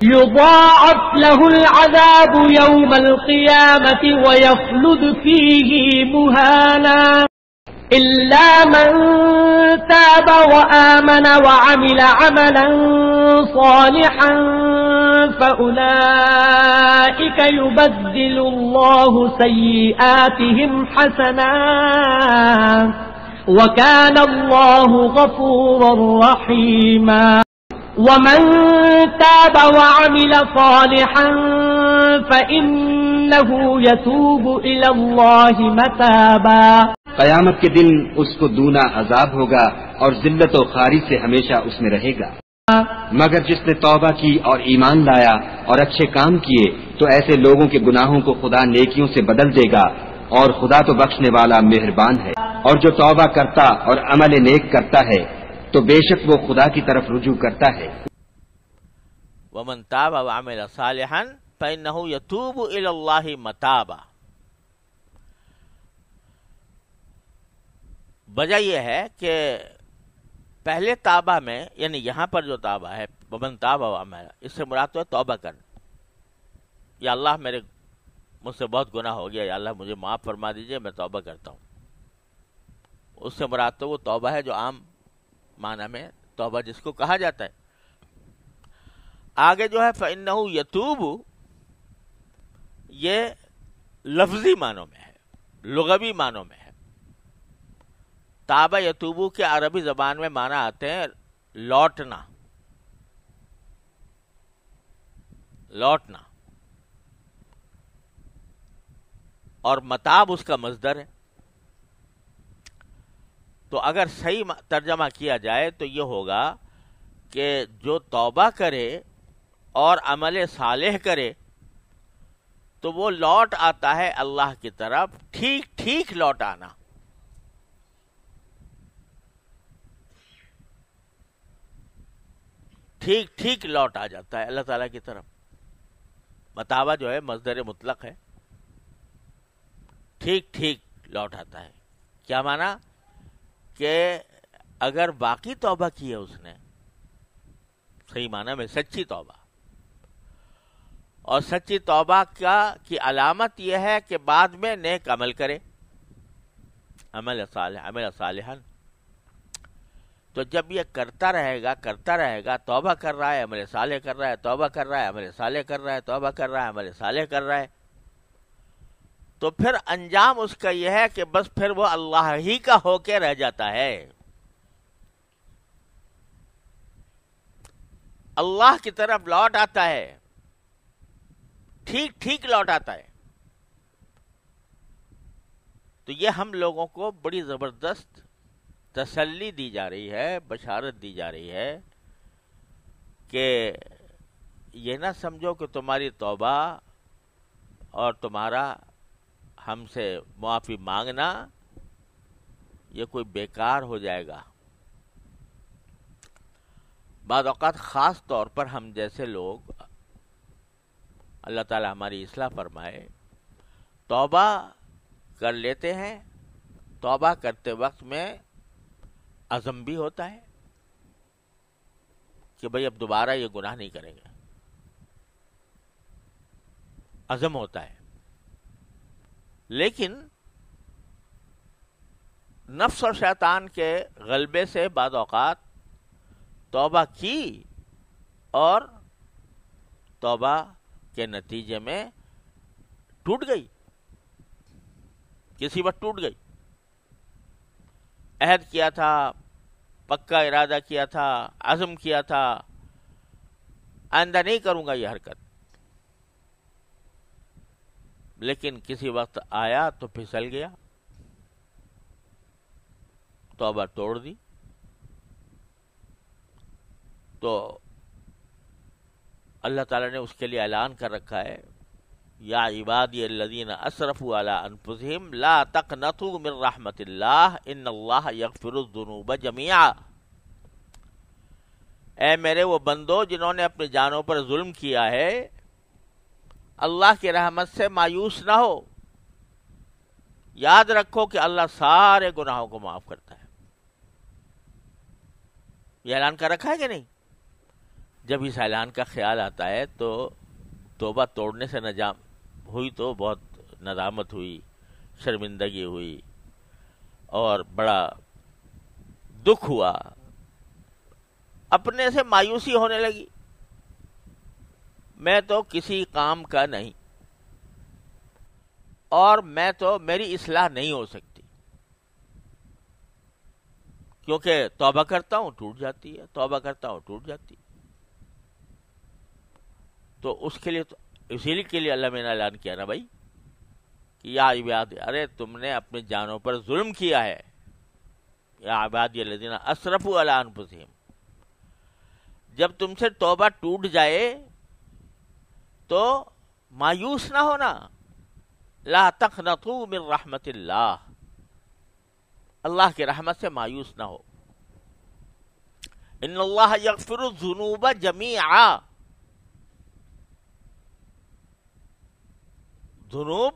يضاعف له العذاب يوم القيامة ويخلد فيه مهانا إلا من تاب وآمن وعمل عملا صالحا فأولئك يبدل الله سيئاتهم حسنات وكان الله غفورا رحيما ومن تاب وعمل صالحا فإنه يتوب إلى الله متابا قیامت کے دن اس کو دونا عذاب ہوگا اور ذلت و خواری سے ہمیشہ اس میں رہے گا، مگر جس نے توبہ کی اور ایمان لایا اور اچھے کام کیے تو ایسے لوگوں کے گناہوں کو خدا نیکیوں سے بدل دے گا، اور خدا تو بخشنے والا مہربان ہے۔ اور جو توبہ کرتا اور عمل نیک کرتا ہے تو بے شک وہ خدا کی طرف رجوع کرتا ہے۔ ومن تاب وعمل صالحا فإنه يتوب إلى الله متابا۔ وجہ یہ ہے کہ پہلے تابہ میں، یعنی یہاں پر جو تابہ ہے ومن تاب وعمل، اس سے مراد تو ہے توبہ کرنا۔ یا اللہ مجھ سے بہت گناہ ہو گیا، یا اللہ مجھے معاف فرما دیجئے، میں توبہ کرتا ہوں۔ اس سے مراد تو وہ توبہ ہے جو عام معنی میں توبہ جس کو کہا جاتا ہے۔ آگے جو ہے فَإِنَّهُ يَتُوبُ، یہ لفظی معنوں میں ہے، لغوی معنوں میں ہے۔ تابہ یتوبو کے عربی زبان میں معنی آتے ہیں لوٹنا، لوٹنا، اور متاب اس کا مصدر ہے۔ تو اگر صحیح ترجمہ کیا جائے تو یہ ہوگا کہ جو توبہ کرے اور عمل صالح کرے تو وہ لوٹ آتا ہے اللہ کی طرف، ٹھیک ٹھیک لوٹ آنا۔ ٹھیک ٹھیک لوٹ آ جاتا ہے اللہ تعالیٰ کی طرف۔ متابہ جو ہے مصدر مطلق ہے، ٹھیک ٹھیک لوٹ آتا ہے۔ کیا معنی؟ کہ اگر باقی توبہ کی ہے اس نے، صحیح معنی میں سچی توبہ، اور سچی توبہ کی علامت یہ ہے کہ بعد میں نیک عمل کرے، عمل صالحا۔ تو جب یہ کرتا رہے گا، توبہ کر رہا ہے، عمل صالح کر رہا ہے، توبہ کر رہا ہے، عمل صالح کر رہا ہے، توبہ کر رہا ہے، عمل صالح کر رہا ہے، تو پھر انجام اس کا یہ ہے کہ بس پھر وہ اللہ ہی کا ہو کے رہ جاتا ہے، اللہ کی طرف لوٹ آتا ہے، ٹھیک ٹھیک لوٹ آتا ہے۔ تو یہ ہم لوگوں کو بڑی زبردست تسلی دی جا رہی ہے، بشارت دی جا رہی ہے کہ یہ نہ سمجھو کہ تمہاری توبہ اور تمہارا ہم سے معافی مانگنا یہ کوئی بیکار ہو جائے گا۔ بعض اوقات خاص طور پر ہم جیسے لوگ، اللہ تعالی ہماری اصلاح فرمائے، توبہ کر لیتے ہیں، توبہ کرتے وقت میں عزم بھی ہوتا ہے کہ بھئی اب دوبارہ یہ گناہ نہیں کریں گے، عزم ہوتا ہے، لیکن نفس اور شیطان کے غلبے سے بعض اوقات توبہ کی اور توبہ کے نتیجے میں ٹوٹ گئی، کسی وقت ٹوٹ گئی، عہد کیا تھا، پکا ارادہ کیا تھا، عزم کیا تھا، آئندہ نہیں کروں گا یہ حرکت، لیکن کسی وقت آیا تو پھسل گیا، توبہ توڑ دی۔ تو اللہ تعالیٰ نے اس کے لیے اعلان کر رکھا ہے، یا عبادی الذین اسرفوا علی انفسہم لا تقنطوا من رحمت اللہ ان اللہ یغفر الذنوب جميعا۔ اے میرے وہ بندو جنہوں نے اپنی جانوں پر ظلم کیا ہے، اللہ کی رحمت سے مایوس نہ ہو، یاد رکھو کہ اللہ سارے گناہوں کو معاف کرتا ہے۔ یہ اعلان کر رکھا ہے کہ نہیں؟ جب اس اعلان کا خیال آتا ہے تو توبہ توڑنے سے نجام ہوئی تو بہت ندامت ہوئی، شرمندگی ہوئی اور بڑا دکھ ہوا، اپنے سے مایوسی ہونے لگی، میں تو کسی کام کا نہیں، اور میں تو میری اصلاح نہیں ہو سکتی، کیونکہ توبہ کرتا ہوں ٹوٹ جاتی ہے، توبہ کرتا ہوں ٹوٹ جاتی ہے۔ تو اس کے لیے، اسی کے لیے اللہ میں نے اعلان کیا نا بھائی کہ یا عباد، ارے تم نے اپنی جانوں پر ظلم کیا ہے، یا عبادی الذین اسرفوا علی انفسہم۔ جب تم سے توبہ ٹوٹ جائے تو مایوس نہ ہونا، لا تقنطوا من رحمت اللہ، اللہ کی رحمت سے مایوس نہ ہو۔ ان اللہ یغفر الذنوب جمیعا، ذنوب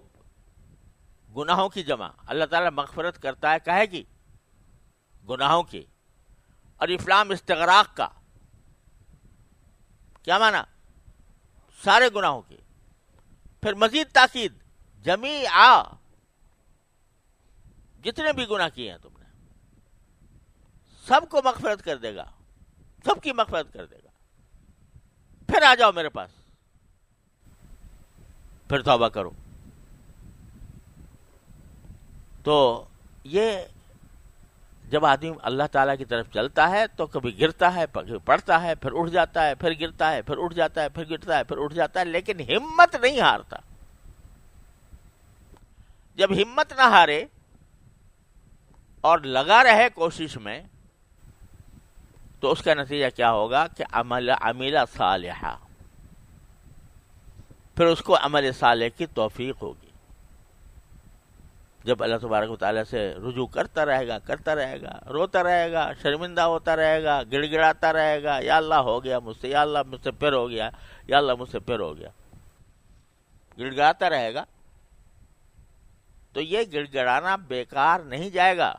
گناہوں کی جمع، اللہ تعالیٰ مغفرت کرتا ہے کہے کی؟ گناہوں کی۔ اور افلام استغراق کا کیا معنی؟ سارے گناہوں کی۔ پھر مزید تاکید، جمیعا، جتنے بھی گناہ کیے ہیں تم نے سب کو مغفرت کر دے گا، سب کی مغفرت کر دے گا۔ پھر آ جاؤ میرے پاس، پھر توبہ کرو۔ تو یہ جب آدمی اللہ تعالیٰ کی طرف چلتا ہے تو کبھی گرتا ہے، پڑتا ہے، پھر اٹھ جاتا ہے، پھر گرتا ہے، پھر اٹھ جاتا ہے، پھر گرتا ہے، پھر اٹھ جاتا ہے، لیکن ہمت نہیں ہارتا۔ جب ہمت نہ ہارے اور لگا رہے کوشش میں، تو اس کا نتیجہ کیا ہوگا کہ عمل صالحہ، پھر اس کو عمل صالح کی توفیق ہوگی۔ جب اللہ تبارک و تعالیٰ سے رجوع کرتا رہے گا، روتا رہے گا، شرمندہ ہوتا رہے گا، گڑ گڑاتا رہے گا، یا اللہ ہو گیا مجھ سے، یا اللہ مجھ سے پھر ہو گیا، یا اللہ مجھ سے پھر ہو گیا، گڑ گڑاتا رہے گا، تو یہ گڑ گڑانا بیکار نہیں جائے گا۔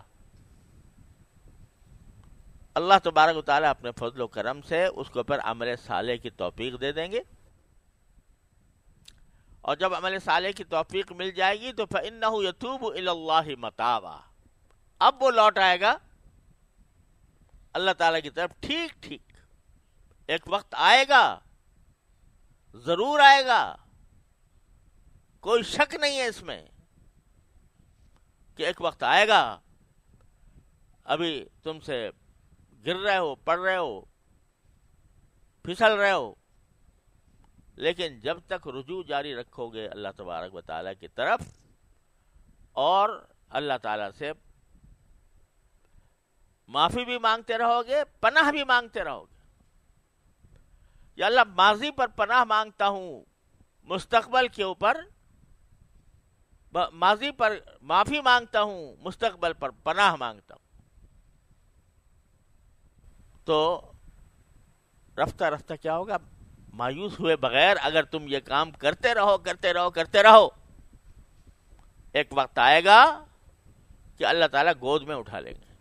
اللہ تبارک و تعالیٰ اپنے فضل و کرم سے اس کو پھر عمل صالح کی توفیق دے دیں گے، اور جب عمل صالح کی توفیق مل جائے گی تو فَإِنَّهُ يَتُوبُ إِلَى اللَّهِ مَتَابًا، اب وہ لوٹ آئے گا اللہ تعالیٰ کی طرف ٹھیک ٹھیک۔ ایک وقت آئے گا، ضرور آئے گا، کوئی شک نہیں ہے اس میں کہ ایک وقت آئے گا۔ ابھی تم سے گر رہے ہو، پڑ رہے ہو، پھسل رہے ہو، لیکن جب تک رجوع جاری رکھو گے اللہ تبارک و تعالیٰ کی طرف، اور اللہ تعالیٰ سے معافی بھی مانگتے رہو گے، پناہ بھی مانگتے رہو گے، یا اللہ ماضی پر پناہ مانگتا ہوں، مستقبل کے اوپر، ماضی پر معافی مانگتا ہوں، مستقبل پر پناہ مانگتا ہوں، تو رفتہ رفتہ کیا ہوگا؟ مایوس ہوئے بغیر اگر تم یہ کام کرتے رہو، ایک وقت آئے گا کہ اللہ تعالیٰ گود میں اٹھا لیں گے۔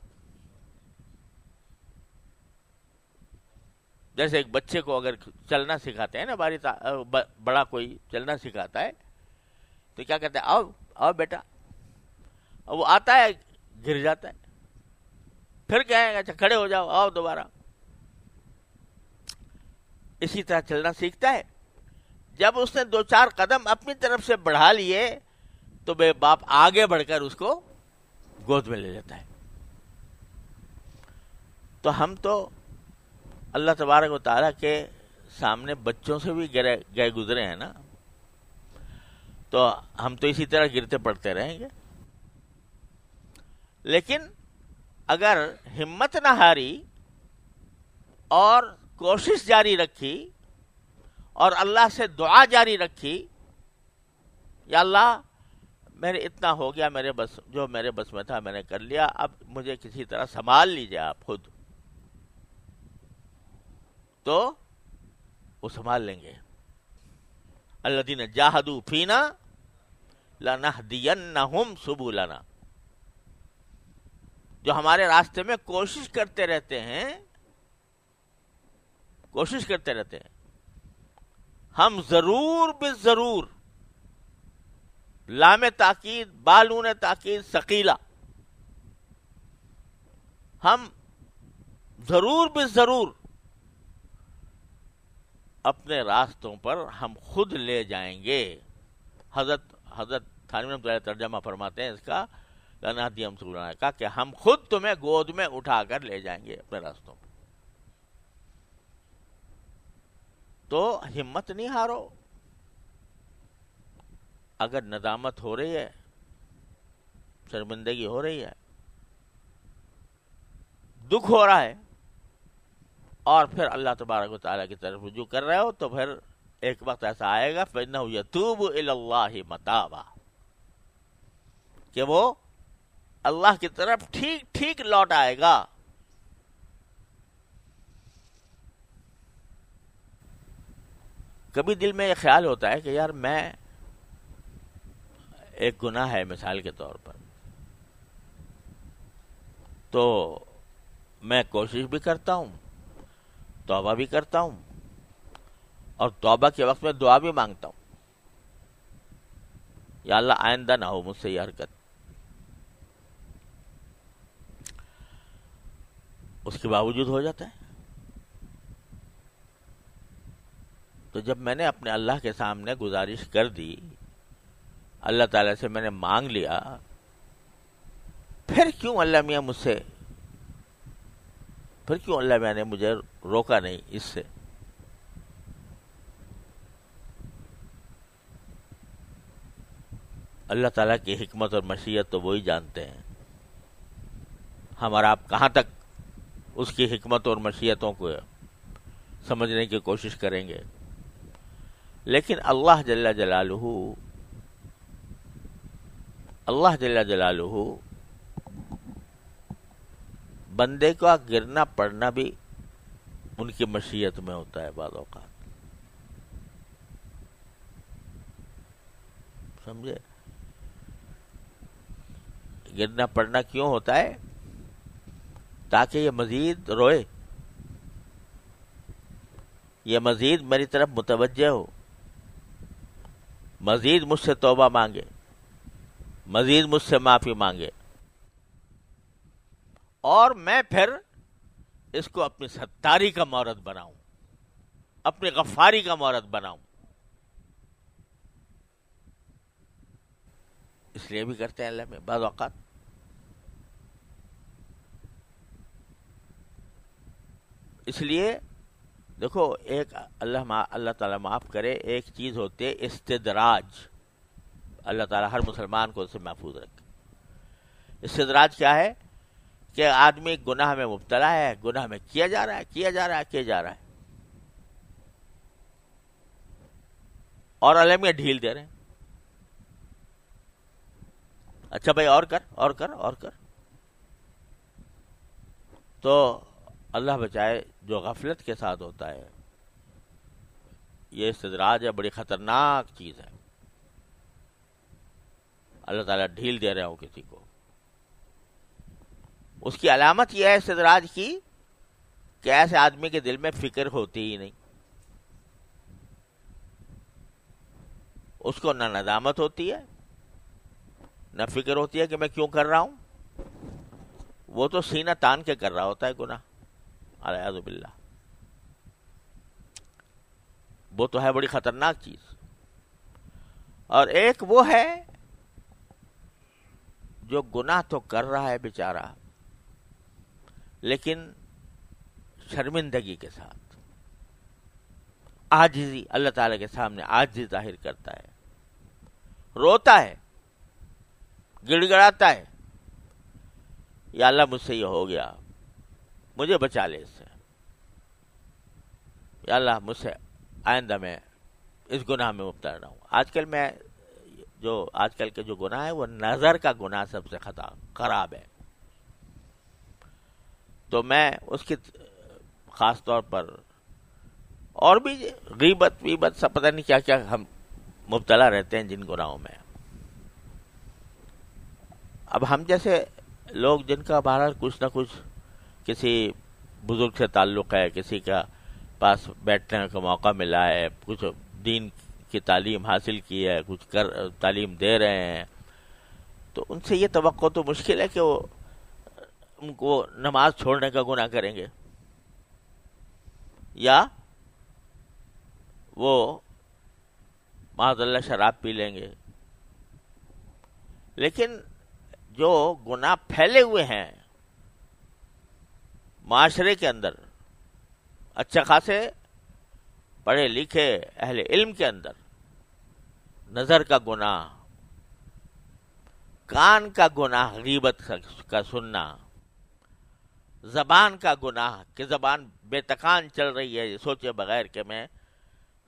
جیسے ایک بچے کو اگر چلنا سکھاتے ہیں نا، بڑا کوئی چلنا سکھاتا ہے تو کیا کہتے ہیں؟ آؤ بیٹا، اور وہ آتا ہے، گر جاتا ہے، پھر کہیں گے اچھا کھڑے ہو جاؤ، آؤ دوبارہ۔ اسی طرح چلنا سیکھتا ہے، جب اس نے 2-4 قدم اپنی طرف سے بڑھا لیے تو بے باپ آگے بڑھ کر اس کو گود میں لے لیتا ہے۔ تو ہم تو اللہ تبارک و تعالیٰ کے سامنے بچوں سے بھی گئے گزرے ہیں نا، تو ہم تو اسی طرح گرتے پڑتے رہیں گے۔ لیکن اگر ہمت نہ ہاری اور کوشش جاری رکھی اور اللہ سے دعا جاری رکھی، یا اللہ میرے اتنا ہو گیا، جو میرے بس میں تھا میں نے کر لیا، اب مجھے کسی طرح سنبھال لیجیے آپ خود، تو وہ سنبھال لیں گے۔ الذین جاہدوا فینا لنہدینہم سبلنا، جو ہمارے راستے میں کوشش کرتے رہتے ہیں، کوشش کرتے رہتے ہیں. ہم ضرور بالضرور، لام تاکید بالون تاکید ثقیلہ، ہم ضرور بالضرور اپنے راستوں پر ہم خود لے جائیں گے. حضرت تھانوی نے ترجمہ فرماتے ہیں اس کا، لنہدیم سبلنا کا، کہ ہم خود تمہیں گود میں اٹھا کر لے جائیں گے اپنے راستوں پر. تو ہمت نہیں ہارو. اگر ندامت ہو رہی ہے، شرمندگی ہو رہی ہے، دکھ ہو رہا ہے، اور پھر اللہ تبارک و تعالیٰ کی طرف رجوع کر رہے ہو، تو پھر ایک وقت ایسا آئے گا فَإِنَّهُ يَتُوبُ إِلَى اللَّهِ مَتَابًا، کہ وہ اللہ کی طرف ٹھیک ٹھیک لوٹ آئے گا. کبھی دل میں یہ خیال ہوتا ہے کہ یار میں، ایک گناہ ہے مثال کے طور پر، تو میں کوشش بھی کرتا ہوں، توبہ بھی کرتا ہوں، اور توبہ کے وقت میں دعا بھی مانگتا ہوں، یا اللہ آئندہ نہ ہو مجھ سے یہ حرکت. اس کے باوجود ہو جاتا ہے. تو جب میں نے اپنے اللہ کے سامنے گزارش کر دی، اللہ تعالیٰ سے میں نے مانگ لیا، پھر کیوں اللہ میاں مجھ سے، پھر کیوں اللہ میاں نے مجھے روکا نہیں اس سے؟ اللہ تعالیٰ کی حکمت اور مشیت تو وہی جانتے ہیں. ہم اور آپ کہاں تک اس کی حکمت اور مشیتوں کو سمجھنے کی کوشش کریں گے. لیکن اللہ جل جلالہ بندے کا گرنا پڑنا بھی ان کی مشیت میں ہوتا ہے بعض اوقات. سمجھے؟ گرنا پڑنا کیوں ہوتا ہے؟ تاکہ یہ مزید روئے، یہ مزید میری طرف متوجہ ہو، مزید مجھ سے توبہ مانگے، مزید مجھ سے معافی مانگے، اور میں پھر اس کو اپنی ستاری کا مورد بناؤں، اپنی غفاری کا مورد بناؤں. اس لیے بھی کرتے ہیں اللہ میں بعض اوقات. اس لیے دیکھو، ایک اللہ تعالیٰ معاف کرے، ایک چیز ہوتی ہے استدراج. اللہ تعالیٰ ہر مسلمان کو اس سے محفوظ رکھے. استدراج کیا ہے؟ کہ آدمی گناہ میں مبتلا ہے، گناہ میں کیا جا رہا ہے، اور اللہ میں ڈھیل دے رہے ہیں. اچھا بھائی اور کر. تو اللہ بچائے، جو غفلت کے ساتھ ہوتا ہے، یہ استدراج ہے، بڑی خطرناک چیز ہے. اللہ تعالیٰ ڈھیل دے رہے ہو کسی کو. اس کی علامت یہ ہے استدراج کی کہ ایسے آدمی کے دل میں فکر ہوتی ہی نہیں. اس کو نہ ندامت ہوتی ہے، نہ فکر ہوتی ہے کہ میں کیوں کر رہا ہوں. وہ تو سینہ تان کے کر رہا ہوتا ہے گناہ، اعوذ باللہ. وہ تو ہے بڑی خطرناک چیز. اور ایک وہ ہے جو گناہ تو کر رہا ہے بیچارہ، لیکن شرمندگی کے ساتھ، عاجزی، اللہ تعالیٰ کے سامنے عاجزی ظاہر کرتا ہے، روتا ہے، گڑ گڑاتا ہے، یا اللہ مجھ سے یہ ہو گیا، مجھے بچا لے اس سے، یا اللہ مجھ سے آئندہ میں اس گناہ میں مبتلا نہ ہوں. آج کل کے جو گناہ ہے وہ نظر کا گناہ سب سے خراب ہے. تو میں اس کی خاص طور پر، اور بھی غیبت سب پتہ نہیں کیا کیا ہم مبتلا رہتے ہیں جن گناہوں میں. اب ہم جیسے لوگ جن کا بہرحال کچھ نہ کچھ کسی بزرگ سے تعلق ہے، کسی کا پاس بیٹھنے کا موقع ملا ہے، کچھ دین کی تعلیم حاصل کی ہے، کچھ تعلیم دے رہے ہیں، تو ان سے یہ توقع تو مشکل ہے کہ وہ ان کو نماز چھوڑنے کا گناہ کریں گے، یا وہ معاذ اللہ شراب پی لیں گے۔ لیکن جو گناہ پھیلے ہوئے ہیں معاشرے کے اندر، اچھے خاصے پڑھے لکھے اہل علم کے اندر، نظر کا گناہ، کان کا گناہ غیبت کا سننا، زبان کا گناہ کہ زبان بے تکان چل رہی ہے، یہ سوچے بغیر کہ میں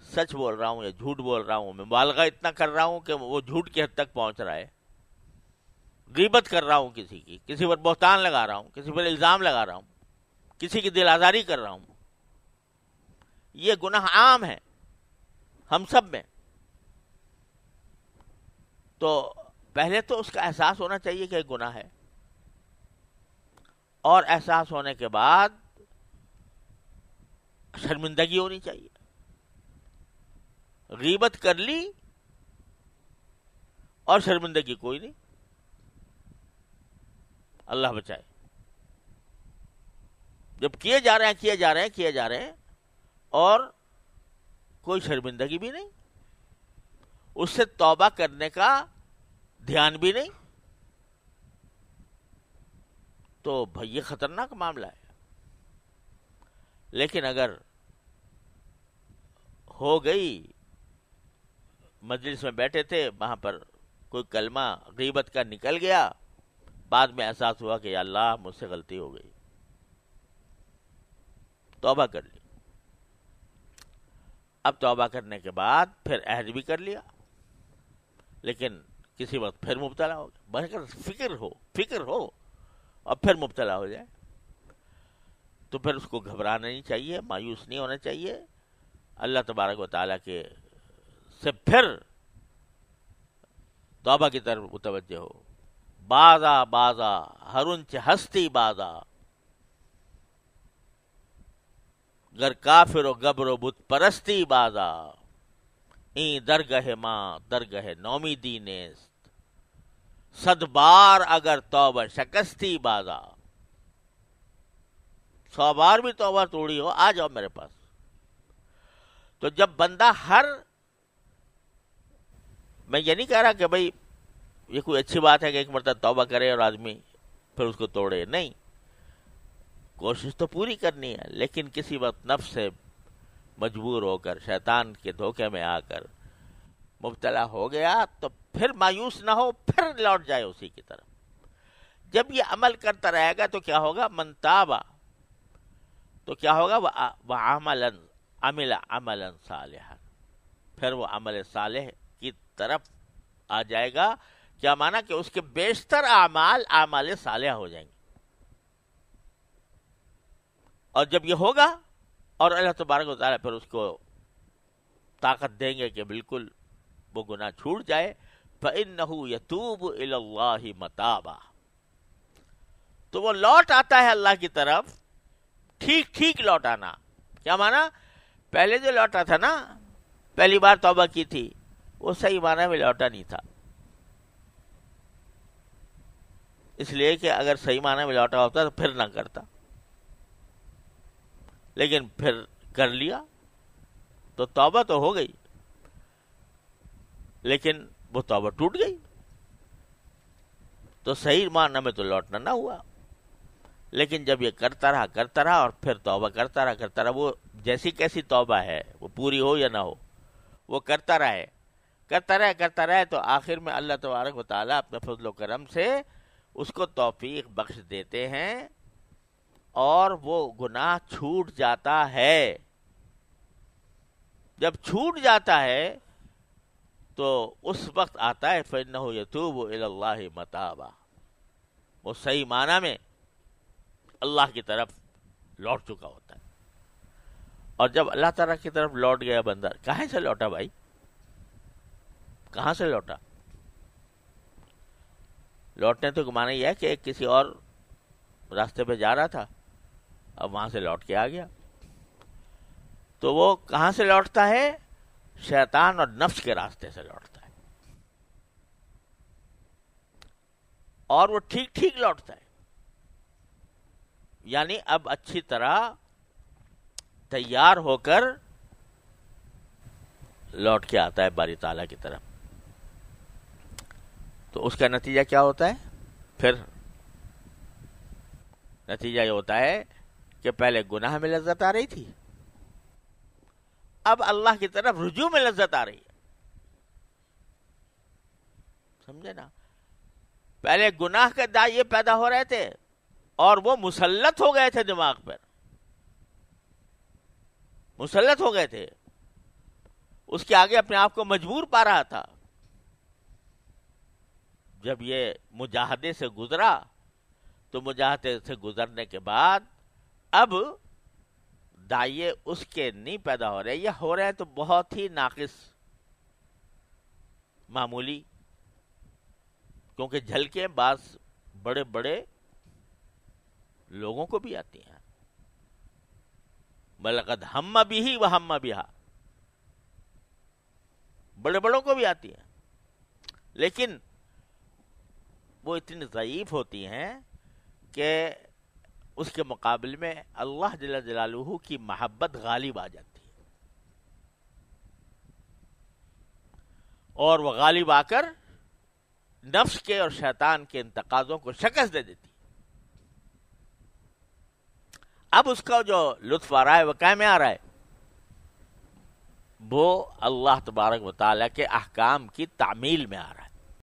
سچ بول رہا ہوں یا جھوٹ بول رہا ہوں، میں مبالغہ اتنا کر رہا ہوں کہ وہ جھوٹ کی حد تک پہنچ رہا ہے، غیبت کر رہا ہوں کسی کی، کسی پر بہتان لگا رہا ہوں، کسی پر الزام لگا رہا ہوں، کسی کی دل آزاری کر رہا ہوں، یہ گناہ عام ہے ہم سب میں۔ تو پہلے تو اس کا احساس ہونا چاہیے کہ گناہ ہے، اور احساس ہونے کے بعد شرمندگی ہونی چاہیے۔ غیبت کر لی اور شرمندگی کوئی نہیں، اللہ بچائے۔ جب کیے جا رہے ہیں اور کوئی شرمندگی بھی نہیں، اس سے توبہ کرنے کا دھیان بھی نہیں، تو بھائی یہ خطرناک معاملہ ہے۔ لیکن اگر ہو گئی، مجلس میں بیٹھے تھے، وہاں پر کوئی کلمہ غیبت کا نکل گیا، بعد میں احساس ہوا کہ یا اللہ مجھ سے غلطی ہو گئی، توبہ کر لی۔ اب توبہ کرنے کے بعد پھر عہد بھی کر لیا، لیکن کسی وقت پھر مبتلا ہو گیا، بھر کر فکر ہو اور پھر مبتلا ہو جائے، تو پھر اس کو گھبرانا نہیں چاہیے، مایوس نہیں ہونا چاہیے، اللہ تبارک و تعالیٰ کے سے پھر توبہ کی طرف متوجہ ہو۔ بازا ہرنچ ہستی بازا، گر کافر و گبر و بت پرستی بازا، این درگہ ماں درگہ نومیدی نیست، صد بار اگر توبہ شکستی بازا، 100 بار بھی توبہ توڑی ہو آ جاؤ میرے پاس۔ تو جب بندہ میں یہ نہیں کہہ رہا کہ بھائی یہ کوئی اچھی بات ہے کہ ایک مرتبہ توبہ کرے اور آدمی پھر اس کو توڑے، نہیں، کوشش تو پوری کرنی ہے، لیکن کسی وقت نفس سے مجبور ہو کر، شیطان کے دھوکے میں آ کر مبتلا ہو گیا تو پھر مایوس نہ ہو، پھر لوٹ جائے اسی کی طرف۔ جب یہ عمل کرتا رہے گا تو کیا ہوگا؟ من تابا، تو کیا ہوگا؟ عمل عملا صالحا، پھر وہ عمل صالح کی طرف آ جائے گا۔ کیا مانا؟ کہ اس کے بیشتر اعمال صالحہ ہو جائیں گے، اور جب یہ ہوگا اور اللہ تبارک و تعالیٰ پھر اس کو طاقت دیں گے کہ بالکل وہ گناہ چھوٹ جائے، فَإِنَّهُ يَتُوبُ إِلَى اللَّهِ مَتَابًا، تو وہ لوٹ آتا ہے اللہ کی طرف، ٹھیک لوٹ آنا۔ کیا مانا؟ پہلے جو لوٹا تھا نا، پہلی بار توبہ کی تھی، وہ صحیح معنی میں لوٹا نہیں تھا، اس لیے کہ اگر صحیح معنی میں لوٹا ہوتا تو پھر نہ کرتا، لیکن پھر کر لیا تو توبہ تو ہو گئی، لیکن وہ توبہ ٹوٹ گئی، تو صحیح معنی میں تو لوٹنا نہ ہوا۔ لیکن جب یہ کرتا رہا اور پھر توبہ کرتا رہا، وہ جیسی کیسی توبہ ہے، وہ پوری ہو یا نہ ہو، وہ کرتا رہے تو آخر میں اللہ تبارک و تعالیٰ اپنے فضل و کرم سے اس کو توفیق بخش دیتے ہیں اور وہ گناہ چھوٹ جاتا ہے۔ جب چھوٹ جاتا ہے تو اس وقت آتا ہے فَإِنَّهُ يَتُوبُ إِلَى اللَّهِ مَتَابًا، وہ صحیح معنی میں اللہ کی طرف لوٹ چکا ہوتا ہے۔ اور جب اللہ تعالیٰ کی طرف لوٹ گیا بندہ، کہاں سے لوٹا بھائی؟ کہاں سے لوٹا؟ لوٹنے تو معنی یہ ہے کہ کسی اور راستے پہ جا رہا تھا، اب وہاں سے لوٹ کے آ گیا۔ تو وہ کہاں سے لوٹتا ہے؟ شیطان اور نفس کے راستے سے لوٹتا ہے، اور وہ ٹھیک ٹھیک لوٹتا ہے، یعنی اب اچھی طرح تیار ہو کر لوٹ کے آتا ہے باری تعالیٰ کی طرف۔ تو اس کا نتیجہ کیا ہوتا ہے؟ پھر نتیجہ یہ ہوتا ہے کہ پہلے گناہ میں لذت آ رہی تھی، اب اللہ کی طرف رجوع میں لذت آ رہی ہے، سمجھے نا؟ پہلے گناہ کے دائیں پیدا ہو رہے تھے اور وہ مسلط ہو گئے تھے دماغ پر، مسلط ہو گئے تھے، اس کے آگے اپنے آپ کو مجبور پا رہا تھا۔ جب یہ مجاہدے سے گزرا تو مجاہدے سے گزرنے کے بعد اب دائیں اس کے نہیں پیدا ہو رہے، یا ہو رہے ہیں تو بہت ہی ناقص، معمولی، کیونکہ جھلکیں بعض بڑے بڑے لوگوں کو بھی آتی ہیں، بلقد ہم بھی وہم بہا، بڑے بڑوں کو بھی آتی ہیں، لیکن وہ اتنی ضعیف ہوتی ہیں کہ اس کے مقابلے میں اللہ جل جلالہ کی محبت غالب آ جاتی ہے، اور وہ غالب آ کر نفس کے اور شیطان کے ان تقاضوں کو شکست دے دیتی ہے۔ اب اس کا جو لطف آ رہا ہے وہ کیا میں آ رہا ہے؟ وہ اللہ تبارک و تعالیٰ کے احکام کی تعمیل میں آ رہا ہے۔